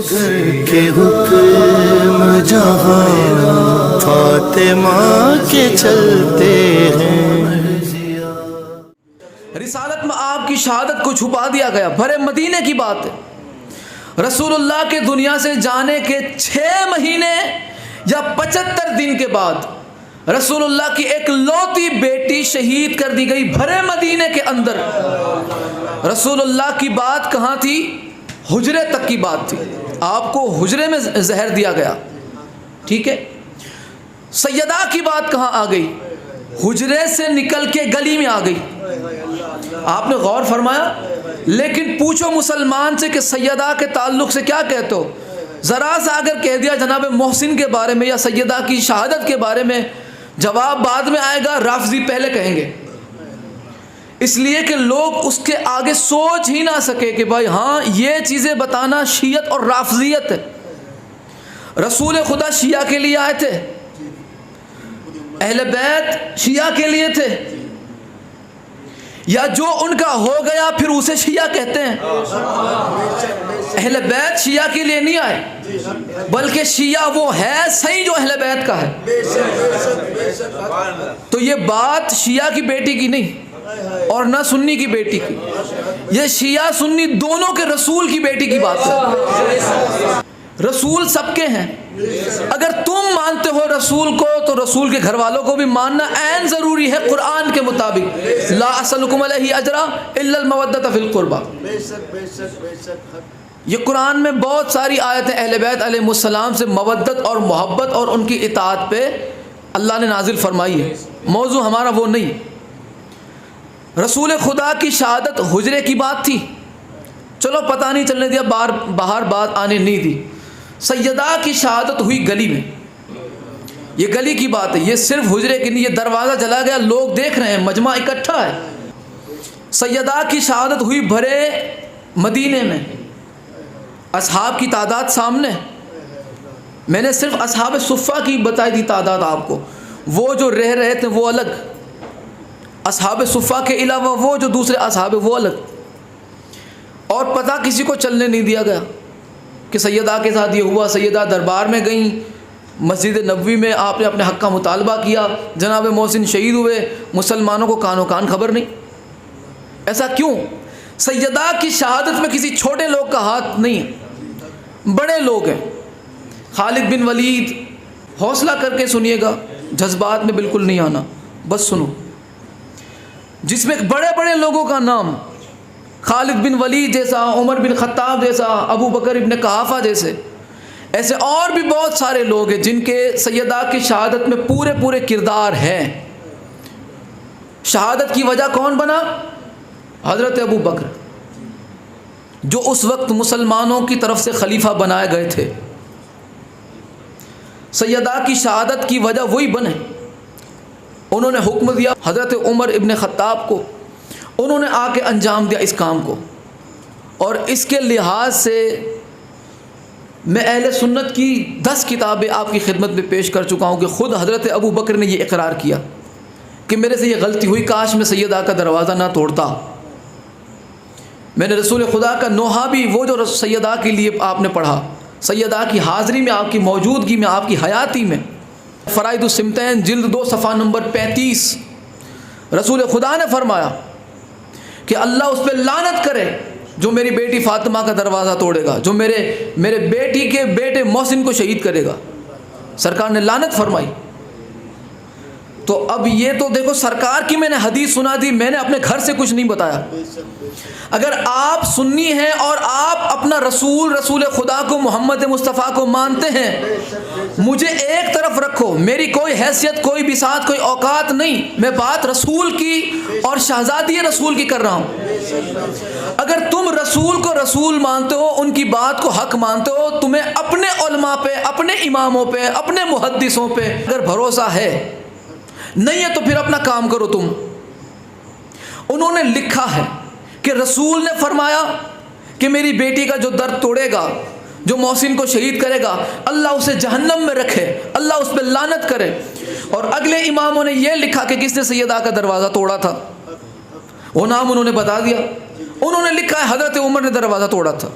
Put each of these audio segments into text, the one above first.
گھر کے حکم جہاں فاطمہ کے چلتے ہیں۔ رسالت میں آپ کی شہادت کو چھپا دیا گیا، بھرے مدینے کی بات ہے۔ رسول اللہ کے دنیا سے جانے کے 6 مہینے یا 75 دن کے بعد رسول اللہ کی ایک لوتی بیٹی شہید کر دی گئی بھرے مدینے کے اندر۔ رسول اللہ کی بات کہاں تھی؟ حجرے تک کی بات تھی، آپ کو حجرے میں زہر دیا گیا، ٹھیک ہے۔ سیدہ کی بات کہاں آ گئی؟ حجرے سے نکل کے گلی میں آ گئی۔ آپ نے غور فرمایا؟ لیکن پوچھو مسلمان سے کہ سیدہ کے تعلق سے کیا کہتے ہو؟ ذرا سا اگر کہہ دیا جناب محسن کے بارے میں یا سیدہ کی شہادت کے بارے میں، جواب بعد میں آئے گا، رافضی پہلے کہیں گے، اس لیے کہ لوگ اس کے آگے سوچ ہی نہ سکے کہ بھائی ہاں یہ چیزیں بتانا شیعت اور رافضیت ہے۔ رسول خدا شیعہ کے لیے آئے تھے، اہل بیت شیعہ کے لیے تھے، یا جو ان کا ہو گیا پھر اسے شیعہ کہتے ہیں؟ اہل بیت شیعہ کے لیے نہیں آئے، بلکہ شیعہ وہ ہے صحیح جو اہل بیت کا ہے۔ تو یہ بات شیعہ کی بیٹی کی نہیں اور نہ سنی کی بیٹی کی، یہ شیعہ سنی دونوں کے رسول کی بیٹی کی بات ہے۔ رسول سب کے ہیں، اگر تم مانتے ہو رسول کو تو رسول کے گھر والوں کو بھی ماننا عین ضروری ہے قرآن کے مطابق۔ لا اسألکم علیہ اجرا الا المودۃ فی القربى۔ یہ قرآن میں بہت ساری آیتیں اہل بیت علیہ السلام سے مودت اور محبت اور ان کی اطاعت پہ اللہ نے نازل فرمائی ہے، موضوع ہمارا وہ نہیں۔ رسول خدا کی شہادت حجرے کی بات تھی، چلو پتہ نہیں چلنے دیا، باہر بات آنے نہیں دی۔ سیدہ کی شہادت ہوئی گلی میں، یہ گلی کی بات ہے، یہ صرف حجرے کی نہیں، یہ دروازہ جلا گیا، لوگ دیکھ رہے ہیں، مجمع اکٹھا ہے۔ سیدہ کی شہادت ہوئی بھرے مدینے میں، اصحاب کی تعداد سامنے، میں نے صرف اصحاب صفہ کی بتائی تھی تعداد آپ کو، وہ جو رہ رہے تھے وہ الگ، اصحاب صفہ کے علاوہ وہ جو دوسرے اصحاب وہ الگ، اور پتہ کسی کو چلنے نہیں دیا گیا کہ سیدہ کے ساتھ یہ ہوا۔ سیدہ دربار میں گئیں، مسجد نبوی میں آپ نے اپنے حق کا مطالبہ کیا، جناب محسن شہید ہوئے، مسلمانوں کو کانوں کان خبر نہیں۔ ایسا کیوں؟ سیدہ کی شہادت میں کسی چھوٹے لوگ کا ہاتھ نہیں ہے، بڑے لوگ ہیں۔ خالد بن ولید، حوصلہ کر کے سنیے گا، جذبات میں بالکل نہیں آنا، بس سنو، جس میں بڑے بڑے لوگوں کا نام، خالد بن ولید جیسا، عمر بن خطاب جیسا، ابو بکر ابن قحافہ جیسے، ایسے اور بھی بہت سارے لوگ ہیں جن کے سیدہ کی شہادت میں پورے پورے کردار ہیں۔ شہادت کی وجہ کون بنا؟ حضرت ابو بکر، جو اس وقت مسلمانوں کی طرف سے خلیفہ بنائے گئے تھے۔ سیدہ کی شہادت کی وجہ وہی بنے، انہوں نے حکم دیا حضرت عمر ابن خطاب کو، انہوں نے آ کے انجام دیا اس کام کو۔ اور اس کے لحاظ سے میں اہل سنت کی 10 کتابیں آپ کی خدمت میں پیش کر چکا ہوں کہ خود حضرت ابو بکر نے یہ اقرار کیا کہ میرے سے یہ غلطی ہوئی، کاش میں سیدہ کا دروازہ نہ توڑتا۔ میں نے رسول خدا کا نوحہ بھی، وہ جو سیدہ کے لیے آپ نے پڑھا، سیدہ کی حاضری میں، آپ کی موجودگی میں، آپ کی حیاتی میں، فرائض السمتین جلد 2 صفحہ نمبر 35، رسول خدا نے فرمایا کہ اللہ اس پہ لعنت کرے جو میری بیٹی فاطمہ کا دروازہ توڑے گا، جو میرے بیٹی کے بیٹے محسن کو شہید کرے گا۔ سرکار نے لعنت فرمائی۔ تو اب یہ تو دیکھو سرکار کی میں نے حدیث سنا دی، میں نے اپنے گھر سے کچھ نہیں بتایا۔ اگر آپ سنی ہیں اور آپ اپنا رسول خدا کو، محمد مصطفیٰ کو مانتے ہیں، مجھے ایک طرف رکھو، میری کوئی حیثیت، کوئی بساط، کوئی اوقات نہیں، میں بات رسول کی اور شہزادی رسول کی کر رہا ہوں۔ اگر تم رسول کو رسول مانتے ہو، ان کی بات کو حق مانتے ہو، تمہیں اپنے علماء پہ، اپنے اماموں پہ، اپنے محدثوں پہ اگر بھروسہ ہے، نہیں ہے تو پھر اپنا کام کرو تم۔ انہوں نے لکھا ہے کہ رسول نے فرمایا کہ میری بیٹی کا جو در توڑے گا، جو محسن کو شہید کرے گا، اللہ اسے جہنم میں رکھے، اللہ اس پہ لعنت کرے۔ اور اگلے اماموں نے یہ لکھا کہ کس نے سیدہ کا دروازہ توڑا تھا، وہ نام انہوں نے بتا دیا۔ انہوں نے لکھا ہے حضرت عمر نے دروازہ توڑا تھا،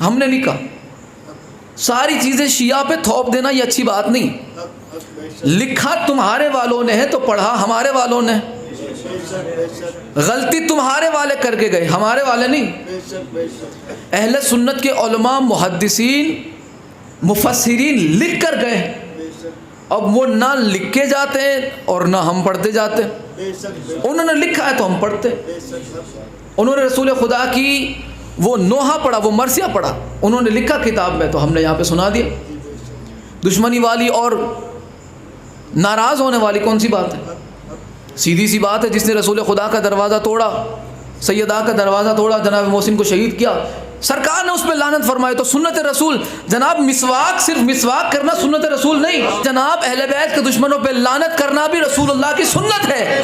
ہم نے نہیں کہا۔ ساری چیزیں شیعہ پہ تھوپ دینا یہ اچھی بات نہیں. لکھا تمہارے والوں نے ہے تو پڑھا ہمارے والوں نے. غلطی تمہارے والے کر کے گئے، ہمارے والے نہیں. اہل سنت کے علماء، محدثین، مفسرین لکھ کر گئے، اب وہ نہ لکھ کے جاتے ہیں اور نہ ہم پڑھتے جاتے. انہوں نے لکھا ہے تو ہم پڑھتے. انہوں نے رسول خدا کی وہ نوحہ پڑھا، وہ مرثیہ پڑھا، انہوں نے لکھا کتاب میں تو ہم نے یہاں پہ سنا دیا. دشمنی والی اور ناراض ہونے والی کون سی بات ہے؟ سیدھی سی بات ہے. جس نے رسول خدا کا دروازہ توڑا، سیدہ کا دروازہ توڑا، جناب محسن کو شہید کیا، سرکار نے اس پہ لعنت فرمائی. تو سنت رسول جناب، مسواک صرف مسواک کرنا سنت رسول نہیں جناب، اہل بیت کے دشمنوں پہ لعنت کرنا بھی رسول اللہ کی سنت ہے.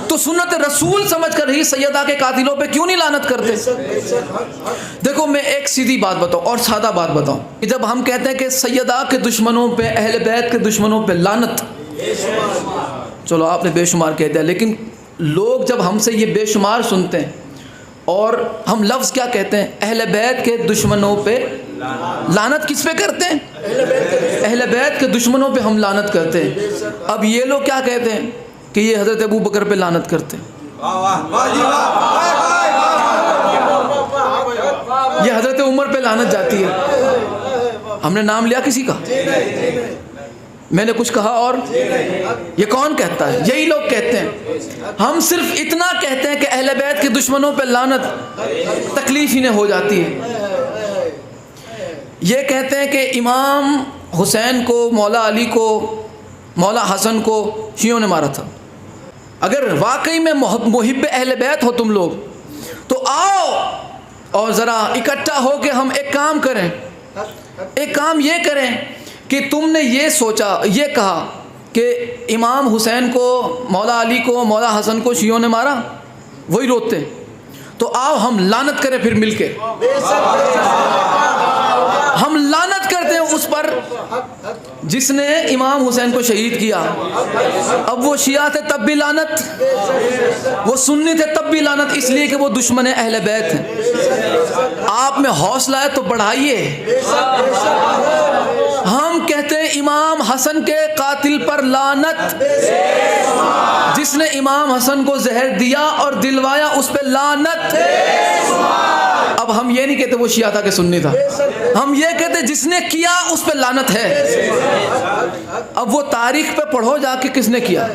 تو سنت رسول سمجھ کر ہی سیدہ کے قاتلوں پہ کیوں نہیں لعنت کرتے؟ دیکھو میں ایک سیدھی بات بتاؤں اور سادہ بات بتاؤں کہ جب ہم کہتے ہیں کہ سیدہ کے دشمنوں پہ، اہل بیت کے دشمنوں پہ لعنت، چلو آپ نے بے شمار کہہ دیا، لیکن لوگ جب ہم سے یہ بے شمار سنتے ہیں اور ہم لفظ کیا کہتے ہیں؟ اہل بیت کے دشمنوں پہ لعنت کس پہ کرتے ہیں؟ اہل بیت کے دشمنوں پہ ہم لعنت کرتے ہیں. اب یہ لوگ کیا کہتے ہیں کہ یہ حضرت ابو بکر پہ لعنت کرتے ہیں، یہ حضرت عمر پہ لعنت جاتی ہے. ہم نے نام لیا کسی کا؟ میں نے کچھ کہا اور یہ کون کہتا ہے؟ یہی لوگ کہتے ہیں. ہم صرف اتنا کہتے ہیں کہ اہل بیت کے دشمنوں پہ لعنت، تکلیف انہیں ہو جاتی ہے. یہ کہتے ہیں کہ امام حسین کو، مولا علی کو، مولا حسن کو شیعوں نے مارا تھا. اگر واقعی میں محب اہل بیت ہو تم لوگ تو آؤ اور ذرا اکٹھا ہو کے ہم ایک کام کریں. ایک کام یہ کریں کہ تم نے یہ سوچا، یہ کہا کہ امام حسین کو، مولا علی کو، مولا حسن کو شیعوں نے مارا، وہی روتے، تو آؤ ہم لعنت کریں پھر مل کے. ہم لعنت کرتے ہیں اس پر جس نے امام حسین کو شہید کیا. اب وہ شیعہ تھے تب بھی لعنت، وہ سنی تھے تب بھی لعنت، اس لیے کہ وہ دشمن اہل بیت ہیں. آپ میں حوصلہ ہے تو بڑھائیے. ہم کہتے ہیں امام حسن کے قاتل پر لعنت، جس نے امام حسن کو زہر دیا اور دلوایا اس پہ لعنت. اب ہم یہ نہیں کہتے وہ شیعہ تھا کہ سنی تھا، ہم یہ کہتے جس نے کیا اس پہ لعنت ہے. اب وہ تاریخ پہ پڑھو جا کے کس نے کیا.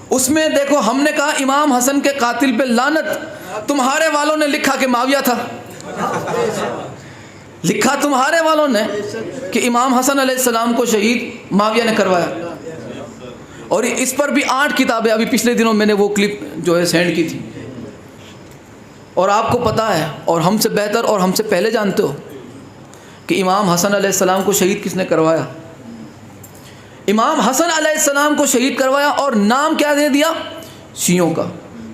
اس میں دیکھو ہم نے کہا امام حسن کے قاتل پہ لعنت، تمہارے والوں نے لکھا کہ معاویہ تھا. لکھا تمہارے والوں نے کہ امام حسن علیہ السلام کو شہید معاویہ نے کروایا. اور اس پر بھی 8 کتابیں ابھی پچھلے دنوں میں نے وہ کلپ جو ہے سینڈ کی تھی. اور آپ کو پتہ ہے اور ہم سے بہتر اور ہم سے پہلے جانتے ہو کہ امام حسن علیہ السلام کو شہید کس نے کروایا. امام حسن علیہ السلام کو شہید کروایا اور نام کیا دے دیا؟ شیعوں کا.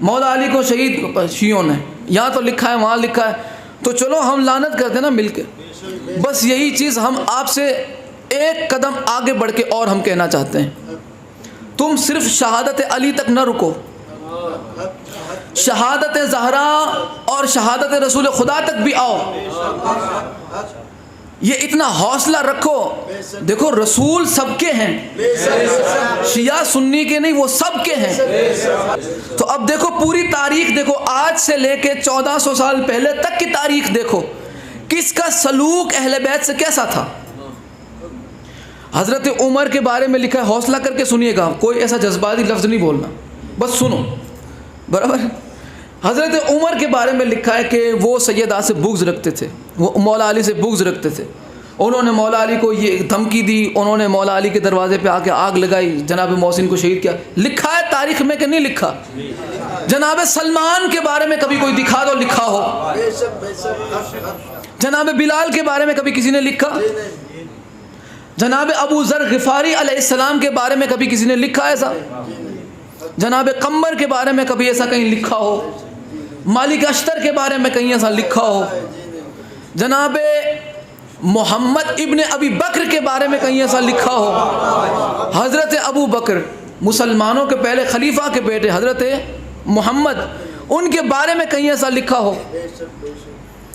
مولا علی کو شہید شیعوں نے، یہاں تو لکھا ہے وہاں لکھا ہے. تو چلو ہم لعنت کرتے نا مل کے. بس یہی چیز ہم آپ سے ایک قدم آگے بڑھ کے اور ہم کہنا چاہتے ہیں. تم صرف شہادت علی تک نہ رکو، شہادت زہرا اور شہادت رسول خدا تک بھی آؤ. یہ اتنا حوصلہ رکھو. دیکھو رسول سب کے ہیں، شیعہ سنی کے نہیں، وہ سب کے ہیں. تو اب دیکھو پوری تاریخ دیکھو، آج سے لے کے 1400 سال پہلے تک کی تاریخ دیکھو، کس کا سلوک اہل بیت سے کیسا تھا. حضرت عمر کے بارے میں لکھا ہے، حوصلہ کر کے سنیے گا، کوئی ایسا جذباتی لفظ نہیں بولنا، بس سنو برابر. حضرت عمر کے بارے میں لکھا ہے کہ وہ سیدہ سے بغض رکھتے تھے، وہ مولا علی سے بغض رکھتے تھے. انہوں نے مولا علی کو یہ دھمکی دی، انہوں نے مولا علی کے دروازے پہ آ کے آگ لگائی، جناب محسن کو شہید کیا. لکھا ہے تاریخ میں کہ نہیں لکھا؟ جناب سلمان کے بارے میں کبھی کوئی دکھا دو لکھا ہو. جناب بلال کے بارے میں کبھی کسی نے لکھا؟ جناب ابو ذر غفاری علیہ السلام کے بارے میں کبھی کسی نے لکھا ایسا؟ جناب قمر کے بارے میں کبھی ایسا کہیں لکھا ہو؟ مالک اشتر کے بارے میں کہیں ایسا لکھا ہو؟ جناب محمد ابن ابی بکر کے بارے میں کہیں ایسا لکھا ہو؟ حضرت ابو بکر مسلمانوں کے پہلے خلیفہ کے بیٹے حضرت محمد، ان کے بارے میں کہیں ایسا لکھا ہو؟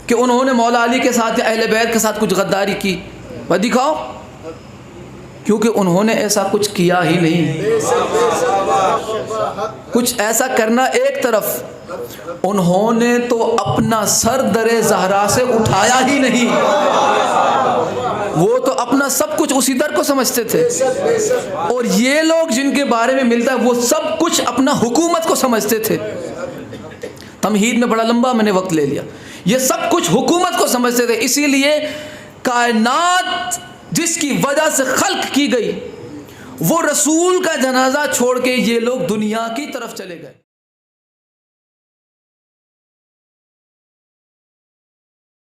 کہ انہوں نے مولا علی کے ساتھ یا اہل بیت کے ساتھ کچھ غداری کی؟ وہ دکھاؤ، کیونکہ انہوں نے ایسا کچھ کیا ہی نہیں۔ کچھ ایسا کرنا ایک طرف، انہوں نے تو اپنا سر در زہرا سے اٹھایا ہی نہیں، وہ تو اپنا سب کچھ اسی در کو سمجھتے تھے۔ اور یہ لوگ جن کے بارے میں ملتا ہے وہ سب کچھ اپنا حکومت کو سمجھتے تھے۔ تمہید میں بڑا لمبا میں نے وقت لے لیا، یہ سب کچھ حکومت کو سمجھتے تھے، اسی لیے کائنات جس کی وجہ سے خلق کی گئی، وہ رسول کا جنازہ چھوڑ کے یہ لوگ دنیا کی طرف چلے گئے۔